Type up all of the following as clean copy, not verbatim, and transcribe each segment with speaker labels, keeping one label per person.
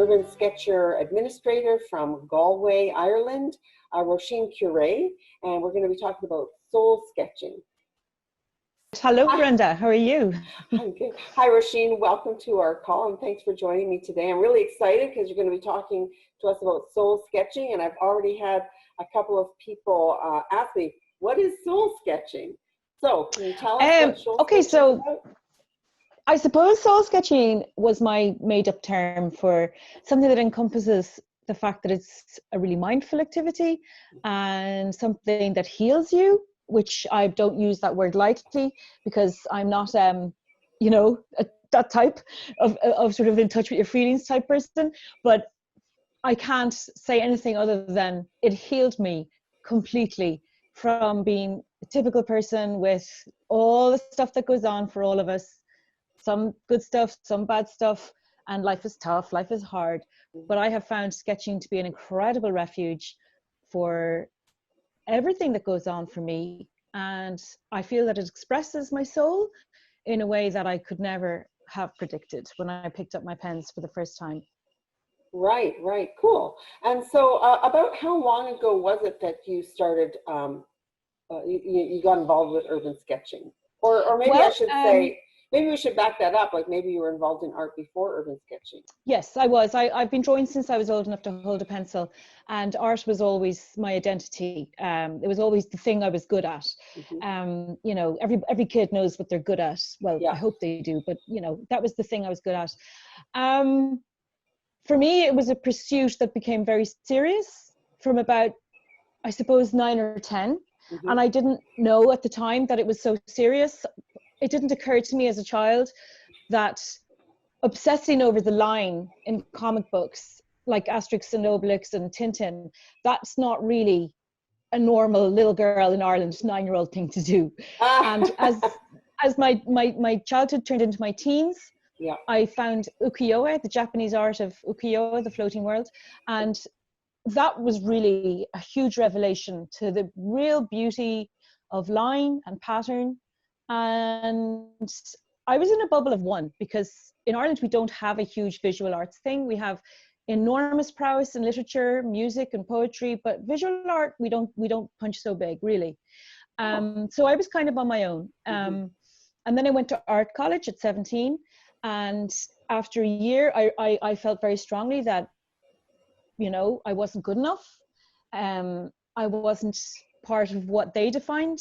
Speaker 1: Urban Sketcher Administrator from Galway, Ireland, Róisín Curé, and we're going to be talking about soul sketching.
Speaker 2: Hello, Brenda. How are you?
Speaker 1: I'm good. Hi, Róisín. Welcome to our call, and thanks for joining me today. I'm really excited because you're going to be talking to us about soul sketching, and I've already had a couple of people ask me, what is soul sketching? So can you tell us what soul sketching is about?
Speaker 2: I suppose soul sketching was my made-up term for something that encompasses the fact that it's a really mindful activity and something that heals you, which I don't use that word lightly because I'm not, that type of sort of in touch with your feelings type person. But I can't say anything other than it healed me completely from being a typical person with all the stuff that goes on for all of us. Some good stuff, some bad stuff, and life is tough, life is hard. But I have found sketching to be an incredible refuge for everything that goes on for me. And I feel that it expresses my soul in a way that I could never have predicted when I picked up my pens for the first time.
Speaker 1: Right, cool. And so about how long ago was it that you started, you got involved with urban sketching? Or maybe I should say, maybe we should back that up, like maybe you were involved in art before urban sketching.
Speaker 2: Yes, I was. I've been drawing since I was old enough to hold a pencil, and art was always my identity. It was always the thing I was good at. Mm-hmm. Every kid knows what they're good at. Well, yeah. I hope they do, but that was the thing I was good at. For me, it was a pursuit that became very serious from about, I suppose, 9 or 10. Mm-hmm. And I didn't know at the time that it was so serious. It didn't occur to me as a child that obsessing over the line in comic books like Asterix and Obelix and Tintin, that's not really a normal little girl in Ireland 9-year-old thing to do. And as my childhood turned into my teens, yeah, I found ukiyo-e, the Japanese art of ukiyo-e, the floating world, and that was really a huge revelation to the real beauty of line and pattern. And I was in a bubble of one because in Ireland we don't have a huge visual arts thing. We have enormous prowess in literature, music and poetry, but visual art we don't punch so big really. So I was kind of on my own. And then I went to art college at 17, and after a year I felt very strongly that I wasn't good enough. I wasn't part of what they defined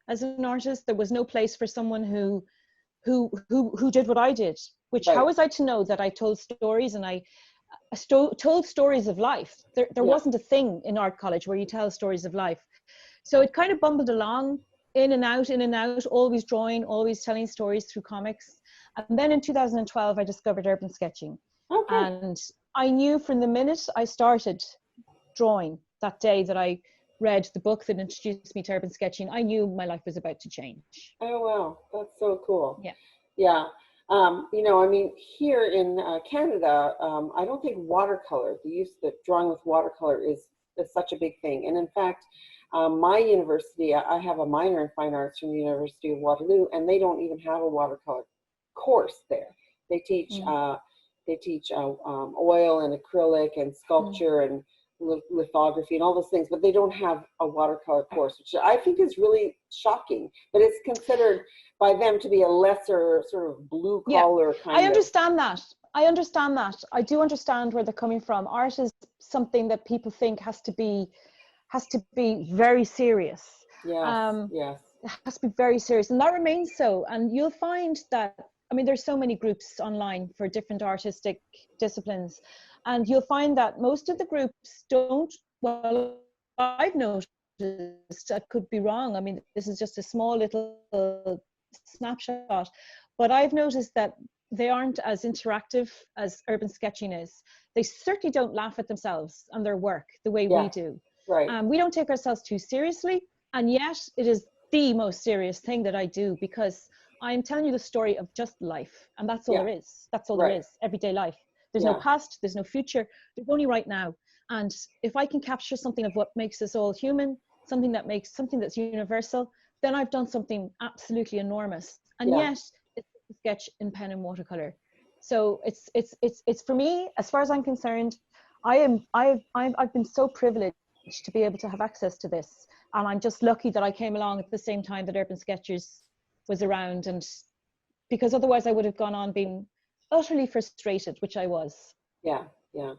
Speaker 2: as an artist. There was no place for someone who did what I did, which, right. How was I to know that I told stories and I told stories of life? There yeah. wasn't a thing in art college where you tell stories of life. So it kind of bumbled along, in and out, always drawing, always telling stories through comics. And then in 2012, I discovered urban sketching. Okay. And I knew from the minute I started drawing that day that I read the book that introduced me to urban sketching, I knew my life was about to change. Oh, wow. That's so cool. Yeah. Yeah. I mean, here in Canada, I don't think watercolor, the drawing with watercolor is such a big thing. And in fact, my university, I have a minor in fine arts from the University of Waterloo, and they don't even have a watercolor course there. They teach, oil and acrylic and sculpture and lithography and all those things, but they don't have a watercolor course, which I think is really shocking. But it's considered by them to be a lesser sort of blue collar kind of. I understand that. I do understand where they're coming from. Art is something that people think has to be very serious. Yes. Yes. It has to be very serious, and that remains so. And you'll find that, I mean, there's so many groups online for different artistic disciplines, and you'll find that most of the groups don't, well, I've noticed, I could be wrong, I mean, this is just a small little snapshot, but I've noticed that they aren't as interactive as urban sketching is. They certainly don't laugh at themselves and their work the way we do. Right. We don't take ourselves too seriously, and yet it is the most serious thing that I do, because I'm telling you the story of just life, and that's all there is. That's all there is, everyday life. There's no past, there's no future, there's only right now. And if I can capture something of what makes us all human, something that's universal, then I've done something absolutely enormous. And yet, it's a sketch in pen and watercolor. So it's for me, as far as I'm concerned, I've been so privileged to be able to have access to this, and I'm just lucky that I came along at the same time that Urban Sketchers was around, and because otherwise I would have gone on being utterly frustrated, which I was.
Speaker 1: Yeah, yeah.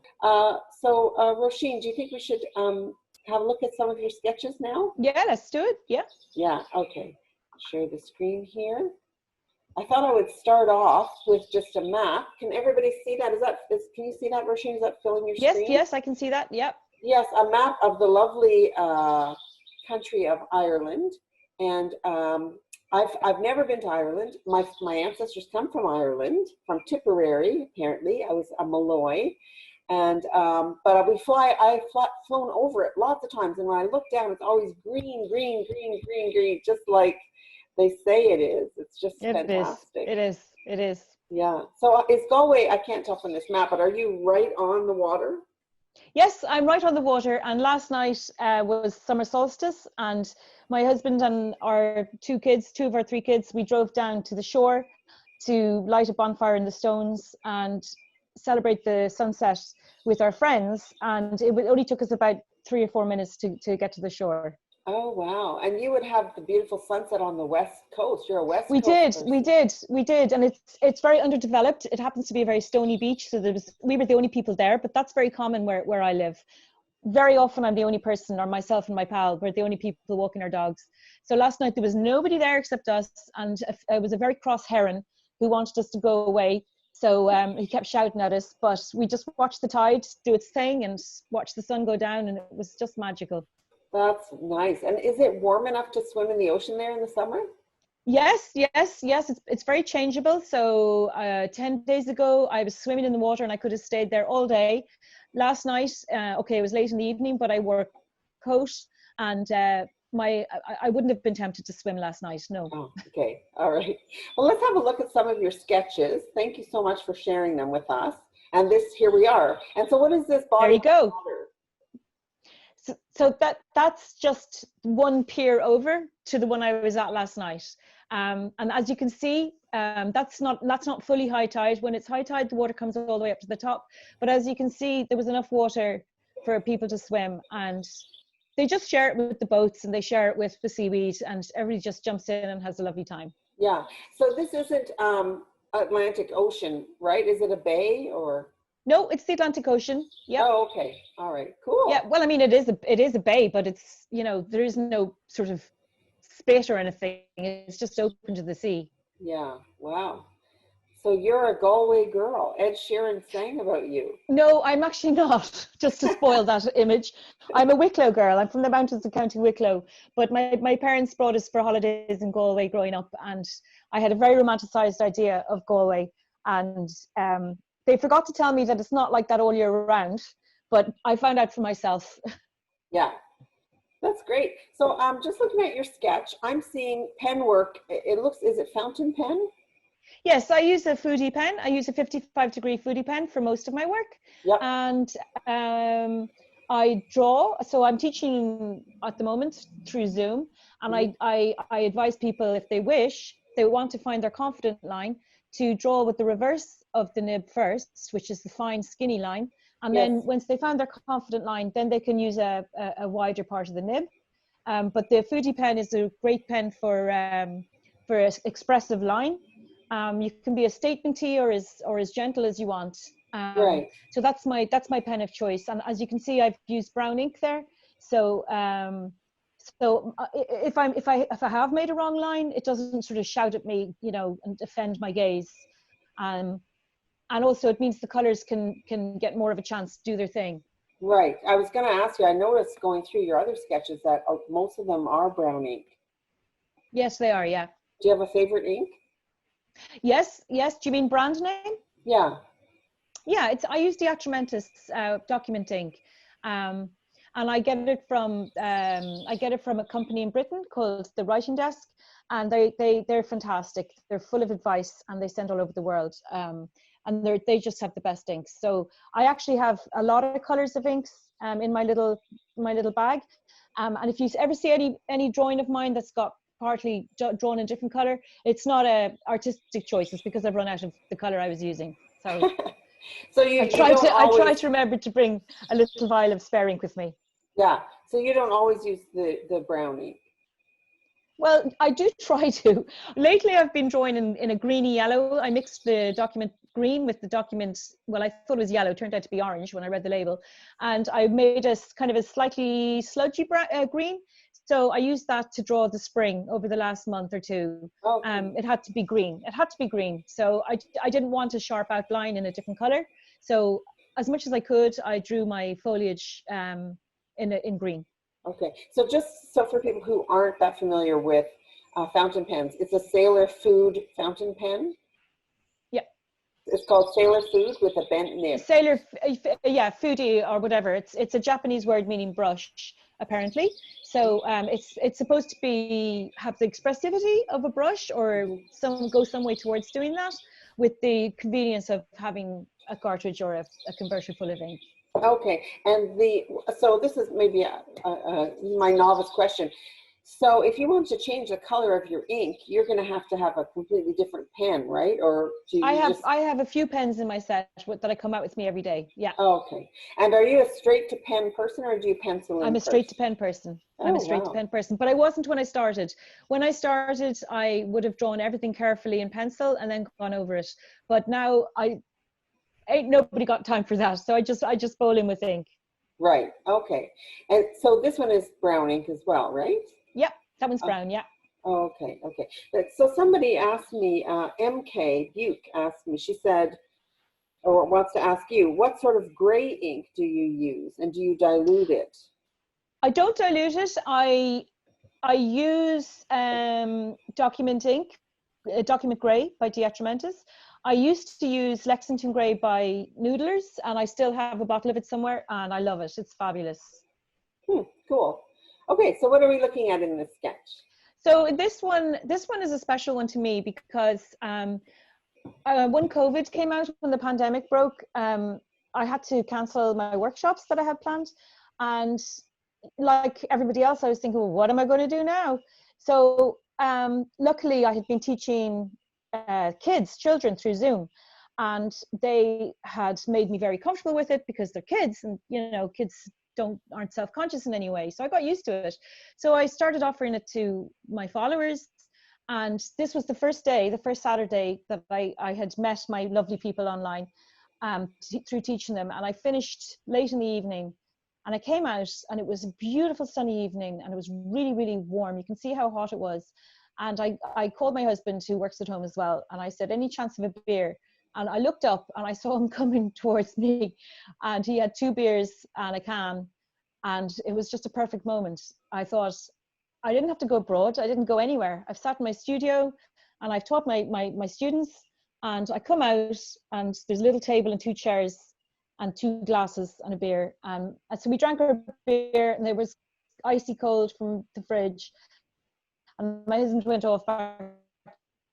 Speaker 1: So Róisín, do you think we should have a look at some of your sketches now?
Speaker 2: Yeah, let's do it. Yeah.
Speaker 1: Yeah, okay. Share the screen here. I thought I would start off with just a map. Can everybody see that? Can you see that, Róisín? Is that filling your
Speaker 2: Yes,
Speaker 1: screen?
Speaker 2: yes, I can see that. Yep.
Speaker 1: Yes, a map of the lovely country of Ireland. And I've never been to Ireland. My ancestors come from Ireland, from Tipperary, apparently. I was a Malloy. And but I've flown over it lots of times, and when I look down, it's always green, green, green, green, green, just like they say it is. It's just fantastic.
Speaker 2: It is. It is.
Speaker 1: Yeah. So is Galway? I can't tell from this map, but are you right on the water?
Speaker 2: Yes, I'm right on the water. And last night was summer solstice, and my husband and our two of our three kids, we drove down to the shore to light a bonfire in the stones and celebrate the sunset with our friends. And it only took us about 3 or 4 minutes to get to the shore.
Speaker 1: Oh, wow. And you would have the beautiful sunset on the West Coast. You're a West Coast person.
Speaker 2: We did. And it's very underdeveloped. It happens to be a very stony beach. So we were the only people there, but that's very common where I live. Very often I'm the only person, or myself and my pal, we're the only people walking our dogs. So last night there was nobody there except us. And it was a very cross heron who wanted us to go away. So he kept shouting at us, but we just watched the tide do its thing and watched the sun go down, and it was just magical.
Speaker 1: That's nice. And is it warm enough to swim in the ocean there in the summer?
Speaker 2: Yes. It's very changeable. So 10 days ago, I was swimming in the water and I could have stayed there all day. Last night, it was late in the evening, but I wore a coat, and I wouldn't have been tempted to swim last night. No.
Speaker 1: Oh, okay. All right. Well, let's have a look at some of your sketches. Thank you so much for sharing them with us. And here we are. And so what is this body?
Speaker 2: There you go.
Speaker 1: Water?
Speaker 2: So that's just one pier over to the one I was at last night. And as you can see, that's not fully high tide. When it's high tide, the water comes all the way up to the top. But as you can see, there was enough water for people to swim, and they just share it with the boats, and they share it with the seaweed, and everybody just jumps in and has a lovely time.
Speaker 1: Yeah. So this isn't Atlantic Ocean, right? Is it a bay or?
Speaker 2: No, it's the Atlantic Ocean. Yeah.
Speaker 1: Oh, okay. All right. Cool.
Speaker 2: Yeah. Well, I mean, it is a bay, but it's, there is no sort of spit or anything. It's just open to the sea.
Speaker 1: Yeah. Wow. So you're a Galway girl. Ed Sheeran sang about you.
Speaker 2: No, I'm actually not, just to spoil that image. I'm a Wicklow girl. I'm from the mountains of County Wicklow. But my parents brought us for holidays in Galway growing up, and I had a very romanticized idea of Galway. And they forgot to tell me that it's not like that all year round, but I found out for myself.
Speaker 1: Yeah, that's great. So just looking at your sketch, I'm seeing pen work. Is it fountain pen?
Speaker 2: Yes, I use a foodie pen. I use a 55-degree foodie pen for most of my work.
Speaker 1: Yep.
Speaker 2: And I draw. So I'm teaching at the moment through Zoom, and I advise people, if they want to find their confident line, to draw with the reverse of the nib first, which is the fine skinny line, and then once they found their confident line, then they can use a wider part of the nib. But the foodie pen is a great pen for expressive line. You can be as statementy or as gentle as you want.
Speaker 1: Right.
Speaker 2: So that's my pen of choice, and as you can see, I've used brown ink there. So if I have made a wrong line, it doesn't sort of shout at me, and offend my gaze. And also it means the colors can get more of a chance to do their thing.
Speaker 1: Right. I was going to ask you, I noticed going through your other sketches that most of them are brown ink.
Speaker 2: Yes, they are, yeah.
Speaker 1: Do you have a favorite ink?
Speaker 2: Yes. Do you mean brand name?
Speaker 1: Yeah.
Speaker 2: Yeah, I use the Atramentus document ink. And I get it from a company in Britain called the Writing Desk, and they're fantastic. They're full of advice, and they send all over the world. And they just have the best inks. So I actually have a lot of colors of inks in my little bag. And if you ever see any drawing of mine that's got partly drawn in a different color, it's not a artistic choice. It's because I've run out of the color I was using. So
Speaker 1: So you
Speaker 2: I
Speaker 1: don't always,
Speaker 2: try to remember to bring a little vial of spare ink with me.
Speaker 1: yeah. So you don't always use the brown ink.
Speaker 2: Well, I do try to. Lately, I've been drawing in a greeny yellow. I mixed the document green with the document, well, I thought it was yellow, turned out to be orange when I read the label. And I made a kind of a slightly sludgy green. So I used that to draw the spring over the last month or two.
Speaker 1: Okay.
Speaker 2: It had to be green. It had to be green. So I didn't want a sharp outline in a different color. So as much as I could, I drew my foliage in green.
Speaker 1: Okay. So just so for people who aren't that familiar with fountain pens, it's a Sailor Food fountain pen.
Speaker 2: Yeah.
Speaker 1: It's called Sailor Food with a bent nib.
Speaker 2: Sailor, yeah, foodie or whatever. It's a Japanese word meaning brush, apparently. So it's supposed to have the expressivity of a brush, or go some way towards doing that, with the convenience of having a cartridge or a converter full of ink.
Speaker 1: Okay, and so this is maybe my novice question. So if you want to change the color of your ink, you're going to have a completely different pen, right? Or do you
Speaker 2: I have a few pens in my set that I come out with me every day. Yeah.
Speaker 1: Okay. And are you a straight to pen person, or do you pencil in
Speaker 2: I'm a
Speaker 1: first?
Speaker 2: straight to pen person. I'm a straight to pen person, but I wasn't when I started. When I started, I would have drawn everything carefully in pencil and then gone over it. But now ain't nobody got time for that. So I just bowl in with ink.
Speaker 1: Right. Okay. And so this one is brown ink as well, right?
Speaker 2: Yep, that one's brown. Yeah.
Speaker 1: Okay. Okay. So somebody asked me, MK Buke asked me. She said, or wants to ask you, what sort of gray ink do you use, and do you dilute it?
Speaker 2: I don't dilute it. I use document ink, document grey by Diatramentis. I used to use Lexington Grey by Noodlers, and I still have a bottle of it somewhere, and I love it. It's fabulous.
Speaker 1: Cool. Okay, so what are we looking at in this sketch?
Speaker 2: So this one is a special one to me because when COVID came out, when the pandemic broke, I had to cancel my workshops that I had planned, and like everybody else, I was thinking, well, what am I going to do now? So luckily, I had been teaching children through Zoom, and they had made me very comfortable with it because they're kids, and kids aren't self-conscious in any way. So I got used to it. So I started offering it to my followers, and this was the first Saturday that I had met my lovely people online through teaching them, and I finished late in the evening. And I came out, and it was a beautiful sunny evening, and it was really, really warm. You can see how hot it was. And I called my husband, who works at home as well, and I said, any chance of a beer? And I looked up, and I saw him coming towards me, and he had 2 beers and a can, and it was just a perfect moment. I thought, I didn't have to go abroad. I didn't go anywhere. I've sat in my studio, and I've taught my students, and I come out, and there's a little table and 2 chairs, and 2 glasses and a beer. And so we drank our beer, and there was icy cold from the fridge. And my husband went off back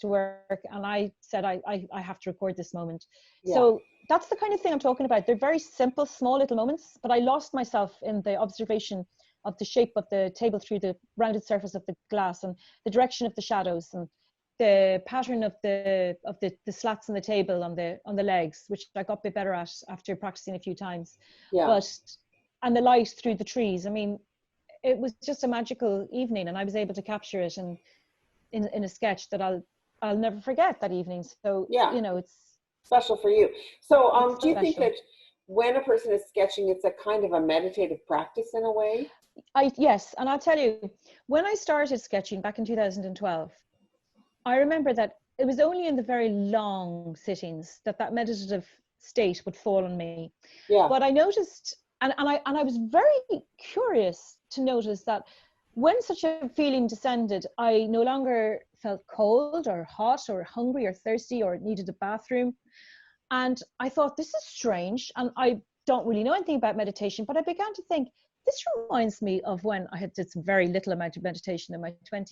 Speaker 2: to work, and I said, I have to record this moment. Yeah. So that's the kind of thing I'm talking about. They're very simple, small little moments, but I lost myself in the observation of the shape of the table through the rounded surface of the glass, and the direction of the shadows, and the pattern of the slats on the table on the legs, which I got a bit better at after practicing a few times. Yeah. And the light through the trees. I mean, it was just a magical evening, and I was able to capture it in a sketch that I'll never forget that evening. So yeah, it's
Speaker 1: special for you. So do you think that when a person is sketching, it's a kind of a meditative practice in a way?
Speaker 2: Yes, and I'll tell you, when I started sketching back in 2012, I remember that it was only in the very long sittings that meditative state would fall on me. Yeah. But I noticed, and I was very curious to notice that when such a feeling descended, I no longer felt cold or hot or hungry or thirsty or needed a bathroom. And I thought, this is strange. And I don't really know anything about meditation, but I began to think, this reminds me of when I had did some very little amount of meditation in my 20s.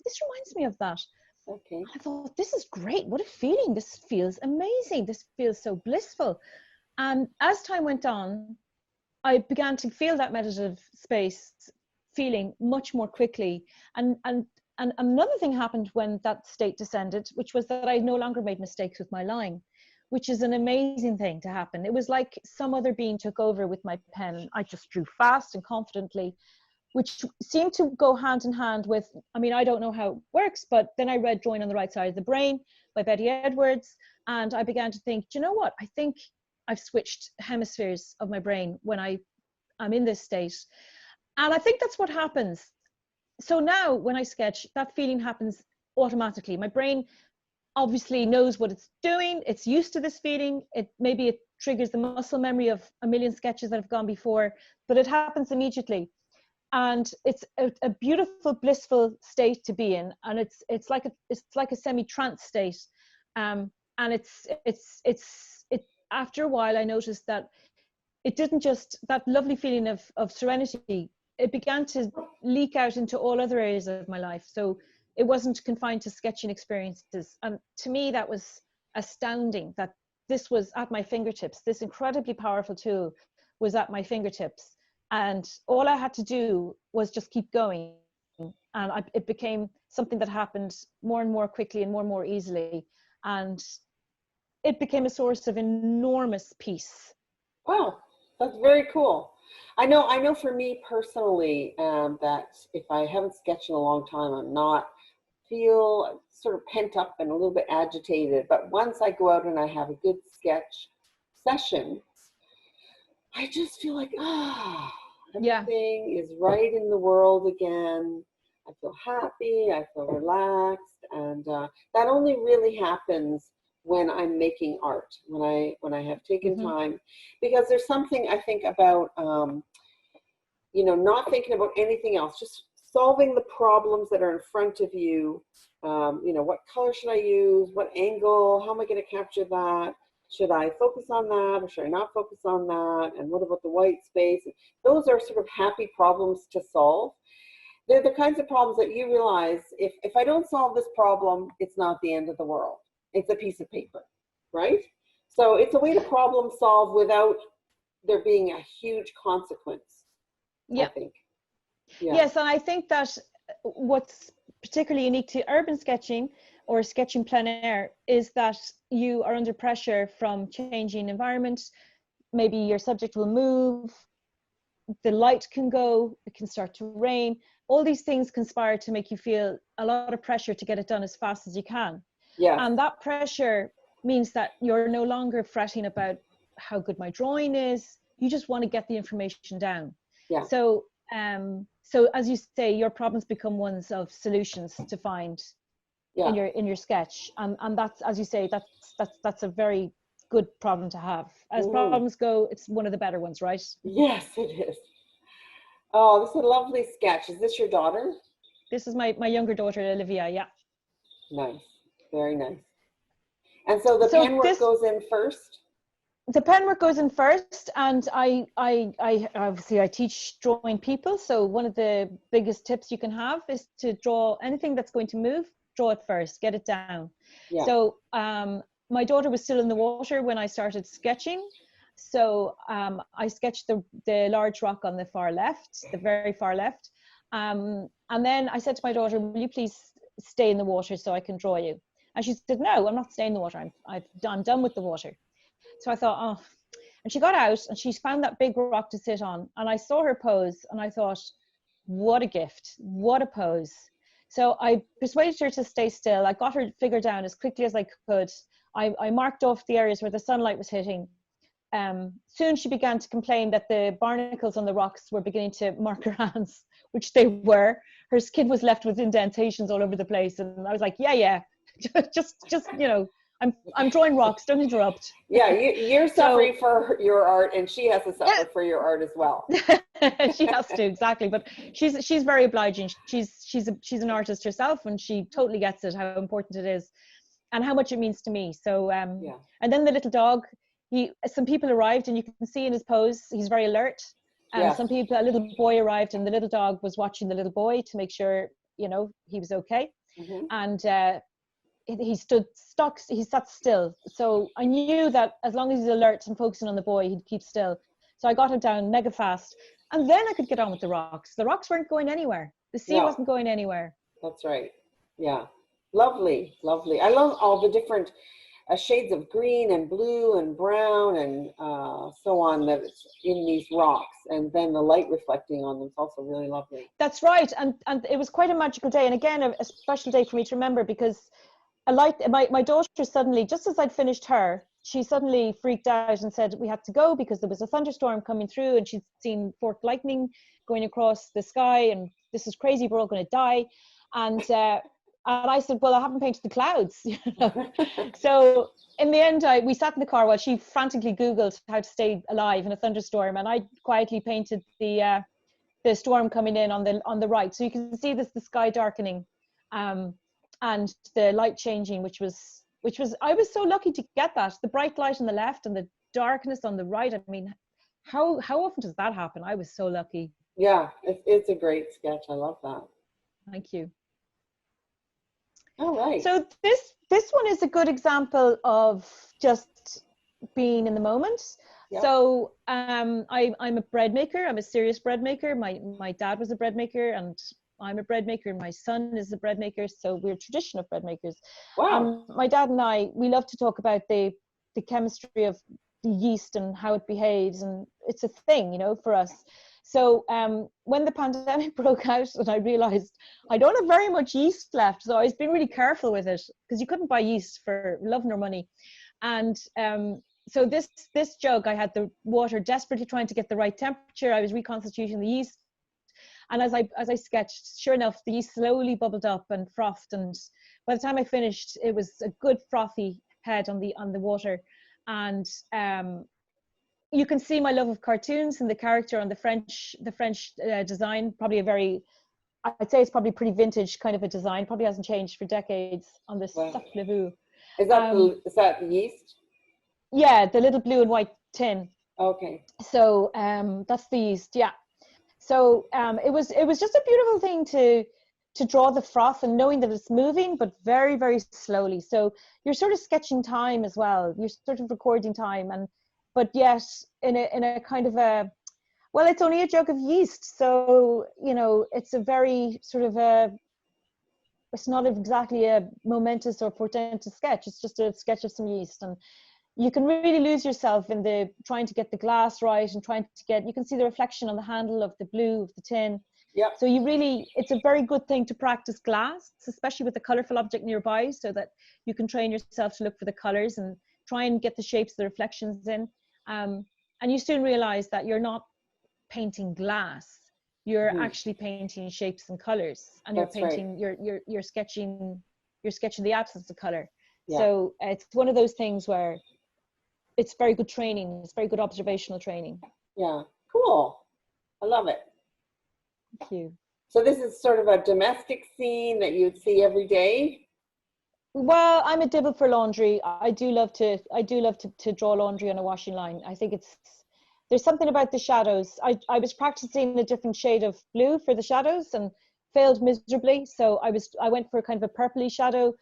Speaker 2: This reminds me of that. Okay. I thought, this is great. What a feeling. This feels amazing. This feels so blissful. And as time went on, I began to feel that meditative space feeling much more quickly. And another thing happened when that state descended, which was that I no longer made mistakes with my line. which is an amazing thing to happen. It was like some other being took over with my pen. I just drew fast and confidently, which seemed to go hand in hand with, I mean, I don't know how it works, but then I read Drawing on the Right Side of the Brain by Betty Edwards. And I began to think, do you know what? I think I've switched hemispheres of my brain when I'm in this state. And I think that's what happens. So now when I sketch, that feeling happens automatically. My brain obviously knows what it's doing. It's used to this feeling. Maybe it triggers the muscle memory of a million sketches that have gone before, but it happens immediately. And it's a beautiful, blissful state to be in. And it's like a semi-trance state. And after a while, I noticed that it didn't just, that lovely feeling of serenity, it began to leak out into all other areas of my life. So it wasn't confined to sketching experiences. And to me, that was astounding, that this was at my fingertips. This incredibly powerful tool was at my fingertips. And all I had to do was just keep going. And it became something that happened more and more quickly and more easily. And it became a source of enormous peace.
Speaker 1: Wow, that's very cool. I know for me personally, that if I haven't sketched in a long time, I'm not feel sort of pent up and a little bit agitated. But once I go out and I have a good sketch session, I just feel like, everything is right in the world again. I feel happy, I feel relaxed, and that only really happens when I'm making art, when I have taken time, because there's something I think about, not thinking about anything else, just solving the problems that are in front of you. What color should I use? What angle? How am I going to capture that? Should I focus on that or should I not focus on that? And what about the white space? Those are sort of happy problems to solve. They're the kinds of problems that you realize, if I don't solve this problem, it's not the end of the world. It's a piece of paper, right? So it's a way to problem solve without there being a huge consequence, I think. Yeah.
Speaker 2: Yes, and I think that what's particularly unique to urban sketching or sketching plein air is that you are under pressure from changing environment. Maybe your subject will move, the light can go, it can start to rain. All these things conspire to make you feel a lot of pressure to get it done as fast as you can.
Speaker 1: Yeah.
Speaker 2: And that pressure means that you're no longer fretting about how good my drawing is. You just want to get the information down.
Speaker 1: Yeah.
Speaker 2: So as you say, your problems become ones of solutions to find in your sketch. And that's, as you say, that's a very good problem to have. As problems go, it's one of the better ones, right?
Speaker 1: Yes, it is. Oh, this is a lovely sketch. Is this your daughter?
Speaker 2: This is my younger daughter, Olivia. Yeah.
Speaker 1: Nice. Very nice. And so the pen work goes in first?
Speaker 2: The pen work goes in first, and I obviously I teach drawing people. So one of the biggest tips you can have is to draw anything that's going to move, draw it first, get it down. Yeah. So my daughter was still in the water when I started sketching. So I sketched the large rock on the far left, the very far left. And then I said to my daughter, will you please stay in the water so I can draw you? And she said, no, I'm not staying in the water. I'm done with the water. So I thought, and she got out and she found that big rock to sit on. And I saw her pose and I thought, what a gift, what a pose. So I persuaded her to stay still. I got her figure down as quickly as I could. I marked off the areas where the sunlight was hitting. Soon she began to complain that the barnacles on the rocks were beginning to mark her hands, which they were. Her skin was left with indentations all over the place. And I was like, yeah, just I'm drawing rocks, don't interrupt.
Speaker 1: Yeah, you're suffering for your art and she has to suffer for your art as well.
Speaker 2: She has to, exactly. But she's very obliging. She's an artist herself and she totally gets it, how important it is and how much it means to me. So and then the little dog, some people arrived and you can see in his pose, he's very alert. And a little boy arrived and the little dog was watching the little boy to make sure, he was okay. And he sat still. So I knew that as long as he's alert and focusing on the boy, he'd keep still. So I got him down mega fast. And then I could get on with the rocks. The rocks weren't going anywhere. The sea wasn't going anywhere.
Speaker 1: That's right. Yeah. Lovely, lovely. I love all the different shades of green and blue and brown and so on that's in these rocks, and then the light reflecting on them is also really lovely.
Speaker 2: That's right, and it was quite a magical day, and again a special day for me to remember, because my daughter suddenly, just as I'd finished her, she suddenly freaked out and said we had to go because there was a thunderstorm coming through, and she'd seen forked lightning going across the sky, and this is crazy, we're all going to die. And I said, well, I haven't painted the clouds. You know? So in the end, we sat in the car while she frantically Googled how to stay alive in a thunderstorm, and I quietly painted the storm coming in on the right. So you can see the sky darkening, and the light changing, which was I was so lucky to get that. The bright light on the left and the darkness on the right. I mean, how often does that happen? I was so lucky.
Speaker 1: Yeah, it's a great sketch. I love that.
Speaker 2: Thank you.
Speaker 1: All right.
Speaker 2: So this one is a good example of just being in the moment. Yep. So I'm a bread maker. I'm a serious bread maker. My dad was a bread maker, and I'm a bread maker, and my son is a bread maker. So we're a tradition of bread makers.
Speaker 1: Wow.
Speaker 2: My dad and I, we love to talk about the chemistry of the yeast and how it behaves, and it's a thing, you know, for us. So when the pandemic broke out and I realized I don't have very much yeast left, so I've been really careful with it, because you couldn't buy yeast for love nor money. And so this jug, I had the water desperately trying to get the right temperature. I was reconstituting the yeast. And as I sketched, sure enough, the yeast slowly bubbled up and frothed. And by the time I finished, it was a good frothy head on the water. And you can see my love of cartoons and the character on the French design. Probably I'd say it's probably pretty vintage kind of a design. Probably hasn't changed for decades on this.
Speaker 1: Wow.
Speaker 2: Sac-le-vous.
Speaker 1: Is that the yeast?
Speaker 2: Yeah, the little blue and white tin.
Speaker 1: Okay.
Speaker 2: So that's the yeast. Yeah. So it was just a beautiful thing to draw the froth, and knowing that it's moving, but very, very slowly. So you're sort of sketching time as well. You're sort of recording time, but yet in a kind of well, it's only a jug of yeast. So, you know, it's a very sort of it's not exactly a momentous or portentous sketch. It's just a sketch of some yeast, and you can really lose yourself in trying to get the glass right, and you can see the reflection on the handle of the blue of the tin.
Speaker 1: Yeah.
Speaker 2: So it's a very good thing to practice glass, especially with a colorful object nearby, so that you can train yourself to look for the colors and try and get the shapes, the reflections in. And you soon realize that you're not painting glass. You're actually painting shapes and colors, and
Speaker 1: That's
Speaker 2: you're painting,
Speaker 1: right.
Speaker 2: you're sketching the absence of color.
Speaker 1: Yeah.
Speaker 2: So it's one of those things where it's very good training. It's very good observational training.
Speaker 1: Yeah, cool. I love it.
Speaker 2: Thank you.
Speaker 1: So this is sort of a domestic scene that you'd see every day?
Speaker 2: Well, I'm a dibble for laundry. I do love to draw laundry on a washing line. I think there's something about the shadows. I was practicing a different shade of blue for the shadows and failed miserably. So I went for kind of a purpley shadow,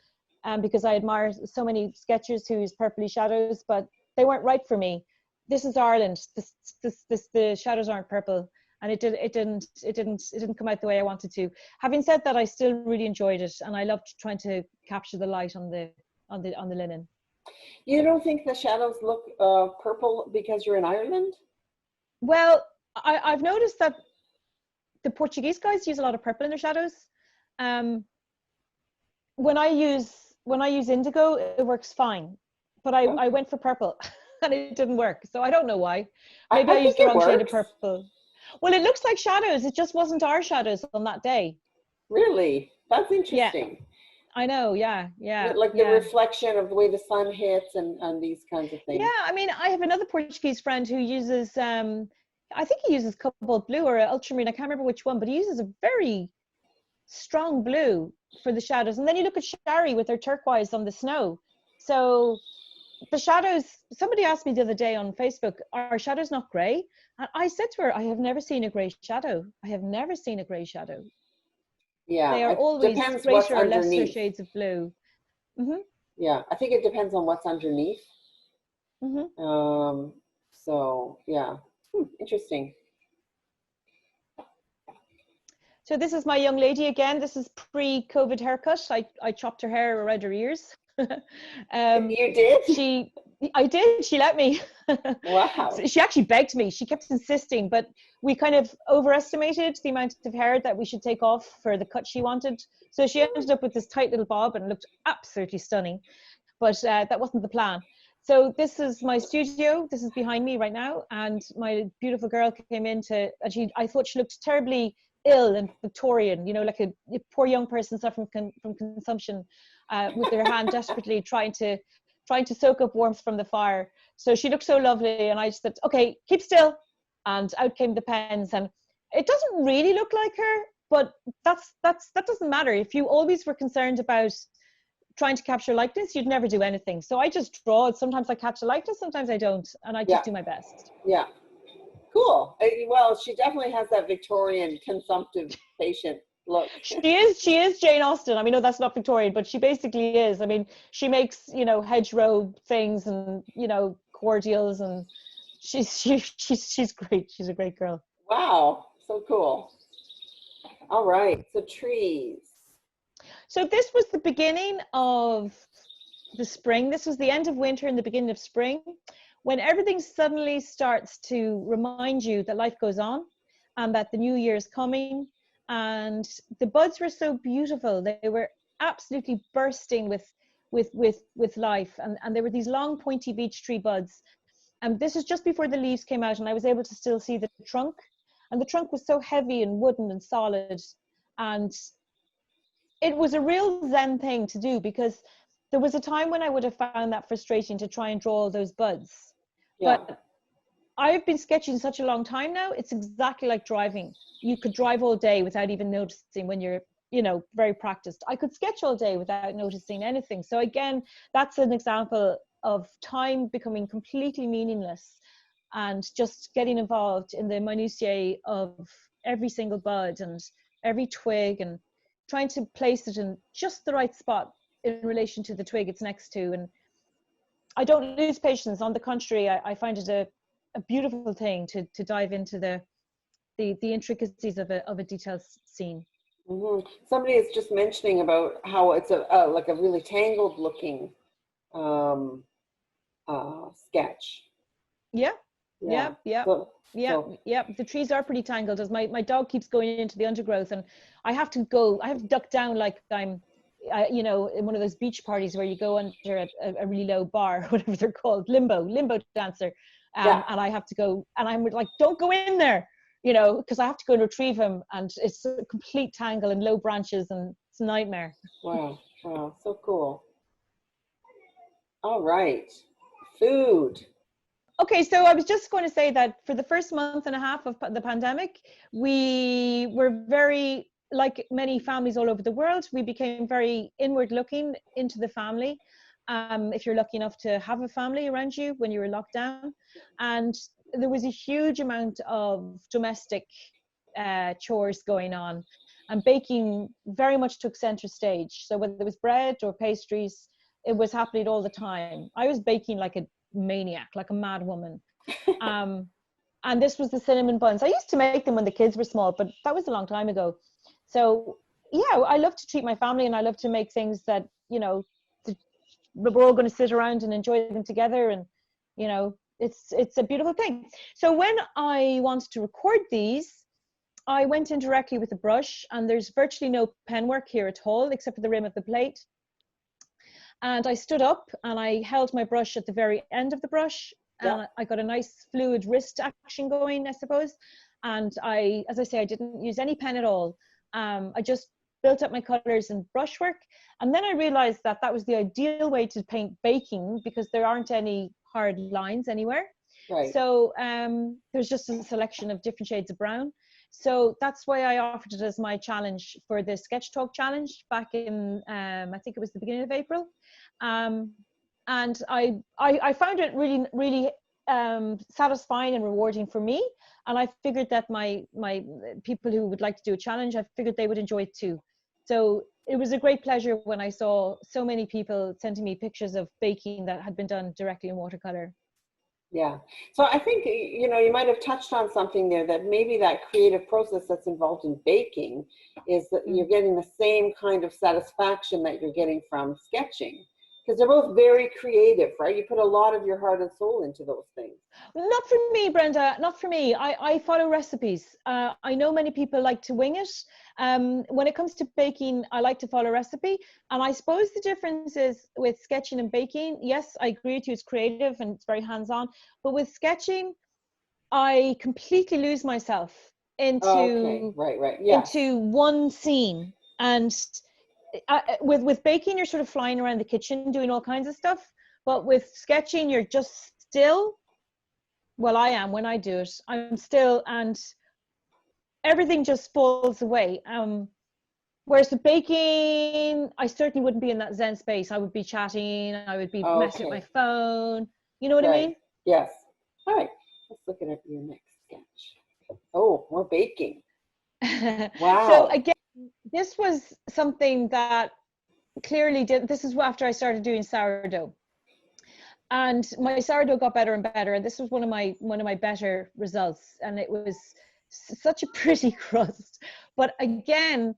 Speaker 2: because I admire so many sketchers who use purpley shadows, but they weren't right for me. This is Ireland. The shadows aren't purple, and it didn't come out the way I wanted to. Having said that, I still really enjoyed it, and I loved trying to capture the light on the linen.
Speaker 1: You don't think the shadows look purple because you're in Ireland?
Speaker 2: Well, I've noticed that the Portuguese guys use a lot of purple in their shadows. When I use indigo, it works fine, but I went for purple and it didn't work. So I don't know why. Maybe I used the wrong shade of purple. Well, it looks like shadows. It just wasn't our shadows on that day.
Speaker 1: Really? That's interesting.
Speaker 2: Yeah. I know. Yeah.
Speaker 1: Like the reflection of the way the sun hits and these kinds of things.
Speaker 2: Yeah. I mean, I have another Portuguese friend who uses, I think he uses cobalt blue or ultramarine. I can't remember which one, but he uses a very strong blue for the shadows. And then you look at Shari with her turquoise on the snow. So the shadows, somebody asked me the other day on Facebook, are shadows not gray? And I said to her, I have never seen a gray shadow. I have never seen a gray shadow.
Speaker 1: Yeah.
Speaker 2: They are always greater or lesser shades of blue. Mm-hmm.
Speaker 1: Yeah. I think it depends on what's underneath.
Speaker 2: Mm-hmm.
Speaker 1: So yeah. Interesting.
Speaker 2: So this is my young lady again. This is pre-COVID haircut. I chopped her hair around her ears.
Speaker 1: You did?
Speaker 2: I did. She let me.
Speaker 1: Wow.
Speaker 2: So she actually begged me. She kept insisting, but we kind of overestimated the amount of hair that we should take off for the cut she wanted. So she ended up with this tight little bob and looked absolutely stunning. But that wasn't the plan. So this is my studio. This is behind me right now. And my beautiful girl came in and I thought she looked terribly ill and Victorian, like a poor young person suffering from consumption, with their hand desperately trying to soak up warmth from the fire. So she looked so lovely, and I just said, okay, keep still. And out came the pens. And it doesn't really look like her, but that doesn't matter. If you always were concerned about trying to capture likeness, you'd never do anything. So I just draw it. Sometimes I catch a likeness, sometimes I don't, and I just do my best.
Speaker 1: Yeah. Cool. Well, she definitely has that Victorian consumptive patient look.
Speaker 2: She is Jane Austen. I mean, no, that's not Victorian, but she basically is. I mean, she makes, hedgerow things and, cordials, and she's great. She's a great girl.
Speaker 1: Wow. So cool. All right. So trees.
Speaker 2: So this was the beginning of the spring. This was the end of winter and the beginning of spring, when everything suddenly starts to remind you that life goes on and that the new year is coming. And the buds were so beautiful. They were absolutely bursting with life. And there were these long pointy beech tree buds. And this is just before the leaves came out, and I was able to still see the trunk. And the trunk was so heavy and wooden and solid. And it was a real Zen thing to do, because there was a time when I would have found that frustrating to try and draw all those buds.
Speaker 1: Yeah.
Speaker 2: But I've been sketching such a long time now. It's exactly like driving. You could drive all day without even noticing when you're, very practiced. I could sketch all day without noticing anything. So again, that's an example of time becoming completely meaningless and just getting involved in the minutiae of every single bud and every twig, and trying to place it in just the right spot in relation to the twig it's next to. And I don't lose patience. On the contrary, I find it a beautiful thing to dive into the intricacies of a detailed scene.
Speaker 1: Mm-hmm. Somebody is just mentioning about how it's like a really tangled looking sketch.
Speaker 2: Yeah. So, the trees are pretty tangled, as my dog keeps going into the undergrowth, and I have to duck down like I'm in one of those beach parties where you go under a really low bar, whatever they're called, limbo dancer, and I have to go, and I'm like, don't go in there, because I have to go and retrieve him, and it's a complete tangle and low branches, and it's a nightmare.
Speaker 1: Wow, so cool. All right, food.
Speaker 2: Okay, so I was just going to say that for the first month and a half of the pandemic, we were very, like many families all over the world, we became very inward looking into the family. If you're lucky enough to have a family around you when you were locked down. And there was a huge amount of domestic chores going on, and baking very much took center stage. So whether it was bread or pastries, it was happening all the time. I was baking like a maniac, like a mad woman. And this was the cinnamon buns. I used to make them when the kids were small, but that was a long time ago. So yeah, I love to treat my family, and I love to make things that, we're all going to sit around and enjoy them together. And, it's a beautiful thing. So when I wanted to record these, I went in directly with a brush, and there's virtually no pen work here at all, except for the rim of the plate. And I stood up and I held my brush at the very end of the brush, and I got a nice fluid wrist action going, I suppose. And as I say, I didn't use any pen at all. I just built up my colors and brushwork. And then I realized that that was the ideal way to paint baking, because there aren't any hard lines anywhere.
Speaker 1: Right.
Speaker 2: So there's just a selection of different shades of brown. So that's why I offered it as my challenge for the Sketch Talk Challenge back in, I think it was the beginning of April. And I found it really, really satisfying and rewarding for me. And I figured that my people who would like to do a challenge, I figured they would enjoy it too. So it was a great pleasure when I saw so many people sending me pictures of baking that had been done directly in watercolor.
Speaker 1: Yeah. So I think, you might have touched on something there, that maybe that creative process that's involved in baking is that you're getting the same kind of satisfaction that you're getting from sketching. Because they're both very creative, right? You put a lot of your heart and soul into those things.
Speaker 2: Not for me, Brenda, not for me. I follow recipes. I know many people like to wing it. When it comes to baking, I like to follow recipe. And I suppose the difference is with sketching and baking. Yes, I agree with you, it's creative and it's very hands-on. But with sketching, I completely lose myself
Speaker 1: Okay, right, yes.
Speaker 2: into one scene. And with baking, you're sort of flying around the kitchen doing all kinds of stuff. But with sketching, you're just still. Well, I am when I do it. I'm still, and everything just falls away. Whereas the baking, I certainly wouldn't be in that Zen space. I would be chatting. I would be messing with my phone. You know what I mean?
Speaker 1: Yes. All right. Let's look at your next sketch. Oh, more baking. Wow.
Speaker 2: So again, this was something that clearly did. This is after I started doing sourdough. And my sourdough got better and better, and this was one of my better results, and it was such a pretty crust. But again,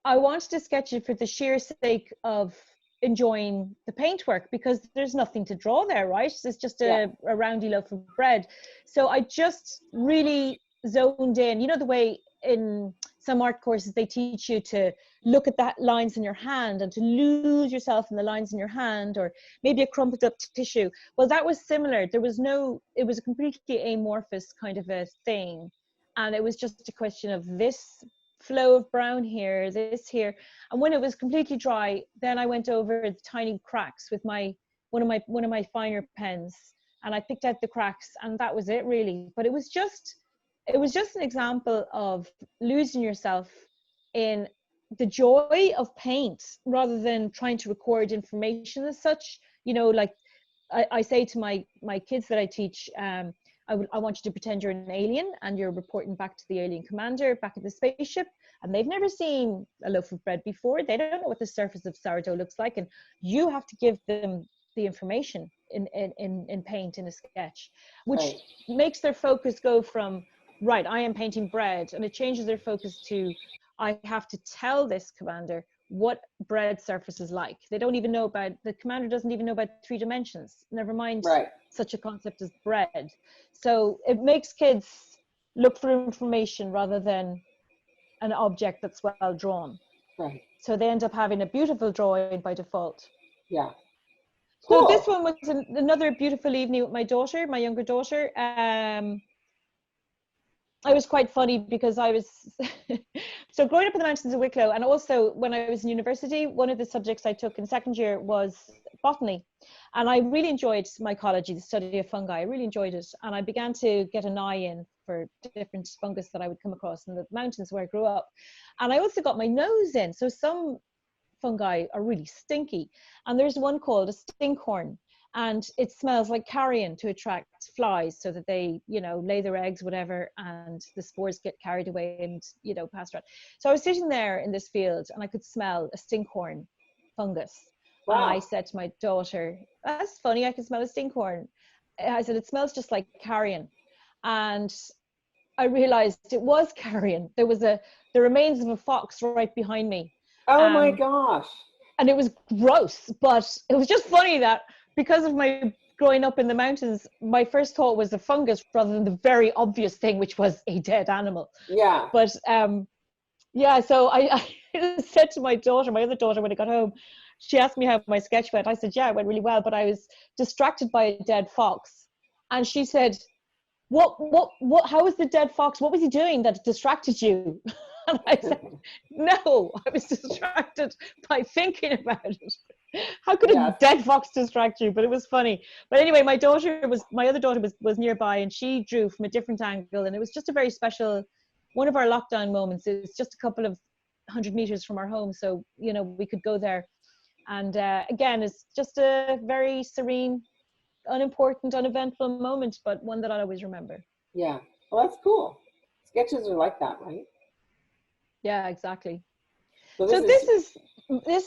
Speaker 2: I wanted to sketch it for the sheer sake of enjoying the paintwork, because there's nothing to draw there, right? It's just a roundy loaf of bread. So I just really zoned in. You know, the way in some art courses they teach you to look at that lines in your hand and to lose yourself in the lines in your hand, or maybe a crumpled up tissue. Well, that was similar. It was a completely amorphous kind of a thing, and it was just a question of this flow of brown here, this here. And when it was completely dry, then I went over the tiny cracks with one of my finer pens, and I picked out the cracks, and that was it really. But it was just an example of losing yourself in the joy of paint rather than trying to record information as such. You know, like I say to my kids that I teach, I want you to pretend you're an alien and you're reporting back to the alien commander back at the spaceship, and they've never seen a loaf of bread before. They don't know what the surface of sourdough looks like, and you have to give them the information in paint, in a sketch, which makes their focus go from, right, I am painting bread, and it changes their focus to, I have to tell this commander what bread surface is like. They don't even know about, the commander doesn't even know about 3 dimensions, never mind such a concept as bread. So it makes kids look for information rather than an object that's well drawn. Right. So they end up having a beautiful drawing by default.
Speaker 1: Yeah.
Speaker 2: Cool. So this one was another beautiful evening with my daughter, my younger daughter. I was quite funny because I was so growing up in the mountains of Wicklow, and also when I was in university, one of the subjects I took in second year was botany, and I really enjoyed mycology, the study of fungi. I really enjoyed it, and I began to get an eye in for different fungus that I would come across in the mountains where I grew up, and I also got my nose in. So some fungi are really stinky, and there's one called a stinkhorn, and it smells like carrion to attract flies so that they, you know, lay their eggs, whatever, and the spores get carried away and, you know, passed around. So I was sitting there in this field and I could smell a stinkhorn fungus. Wow. And I said to my daughter, that's funny, I can smell a stinkhorn. I said, it smells just like carrion. And I realized it was carrion. There was the remains of a fox right behind me.
Speaker 1: Oh my gosh.
Speaker 2: And it was gross, but it was just funny that because of my growing up in the mountains, my first thought was the fungus rather than the very obvious thing, which was a dead animal. Yeah. But yeah, so I said to my daughter, my other daughter, when I got home, she asked me how my sketch went. I said, yeah, it went really well, but I was distracted by a dead fox. And she said, what, how was the dead fox? What was he doing that distracted you? And I said, no, I was distracted by thinking about it. How could a dead fox distract you? But it was funny. But anyway, my other daughter was nearby, and she drew from a different angle, and it was just a very special, one of our lockdown moments. It's just a couple of 100 meters from our home, so, you know, we could go there. And again, it's just a very serene, unimportant, uneventful moment, but one that I'll always remember.
Speaker 1: Yeah, well, that's cool. Sketches are like that, right?
Speaker 2: Yeah, exactly. So this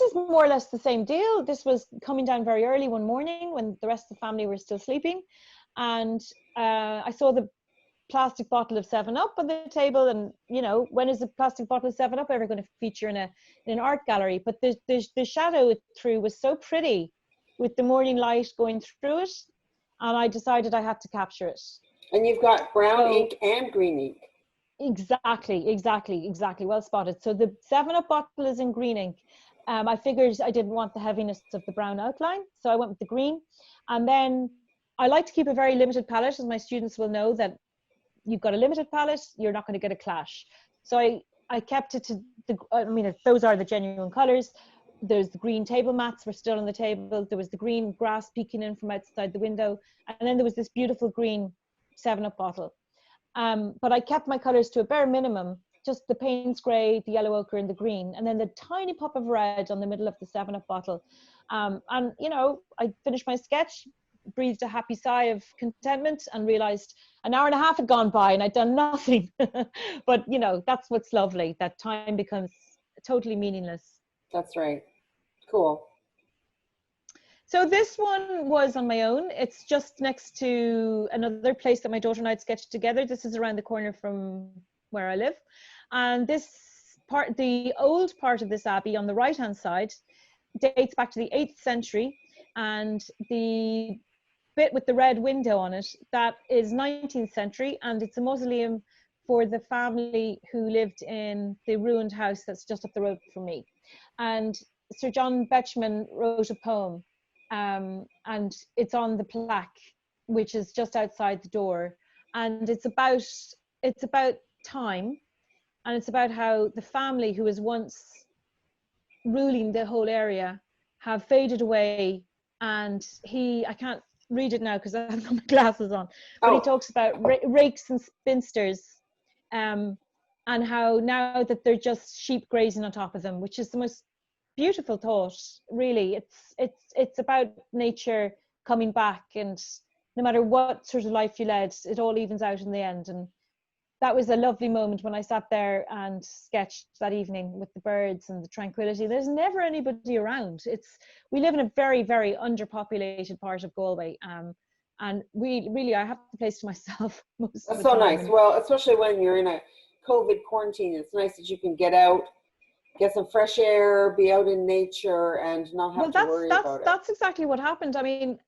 Speaker 2: is more or less the same deal. This was coming down very early one morning when the rest of the family were still sleeping, and I saw the plastic bottle of 7-Up on the table, and, you know, when is a plastic bottle of 7-Up ever going to feature in an art gallery? But the shadow it threw was so pretty with the morning light going through it, and I decided I had to capture it.
Speaker 1: And you've got brown ink and green ink.
Speaker 2: Exactly. Well spotted. So the 7-Up bottle is in green ink. I figured I didn't want the heaviness of the brown outline, so I went with the green. And then I like to keep a very limited palette, as my students will know that you've got a limited palette, you're not going to get a clash. So I kept it to those are the genuine colors. There's the green table mats were still on the table. There was the green grass peeking in from outside the window. And then there was this beautiful green 7-Up bottle. But I kept my colors to a bare minimum, just the Payne's grey, the yellow ochre, and the green, and then the tiny pop of red on the middle of the 7-Up bottle. And, I finished my sketch, breathed a happy sigh of contentment, and realized an hour and a half had gone by and I'd done nothing. But, that's what's lovely, that time becomes totally meaningless.
Speaker 1: That's right. Cool.
Speaker 2: So this one was on my own. It's just next to another place that my daughter and I had sketched together. This is around the corner from where I live. And the old part of this abbey on the right-hand side dates back to the 8th century. And the bit with the red window on it, that is 19th century. And it's a mausoleum for the family who lived in the ruined house that's just up the road from me. And Sir John Betjeman wrote a poem. And it's on the plaque, which is just outside the door, and it's about time, and it's about how the family who was once ruling the whole area have faded away. And I can't read it now because I have my glasses on, but he talks about rakes and spinsters, and how now that they're just sheep grazing on top of them, which is the most beautiful thought, really. It's about nature coming back, and no matter what sort of life you led, it all evens out in the end. And that was a lovely moment when I sat there and sketched that evening with the birds and the tranquility. There's never anybody around. We live in a very, very underpopulated part of Galway, and I have the place to myself most of the time.
Speaker 1: That's so nice. Well, especially when you're in a COVID quarantine, it's nice that you can get out, get some fresh air, be out in nature, and not have to worry about it.
Speaker 2: That's exactly what happened. I mean,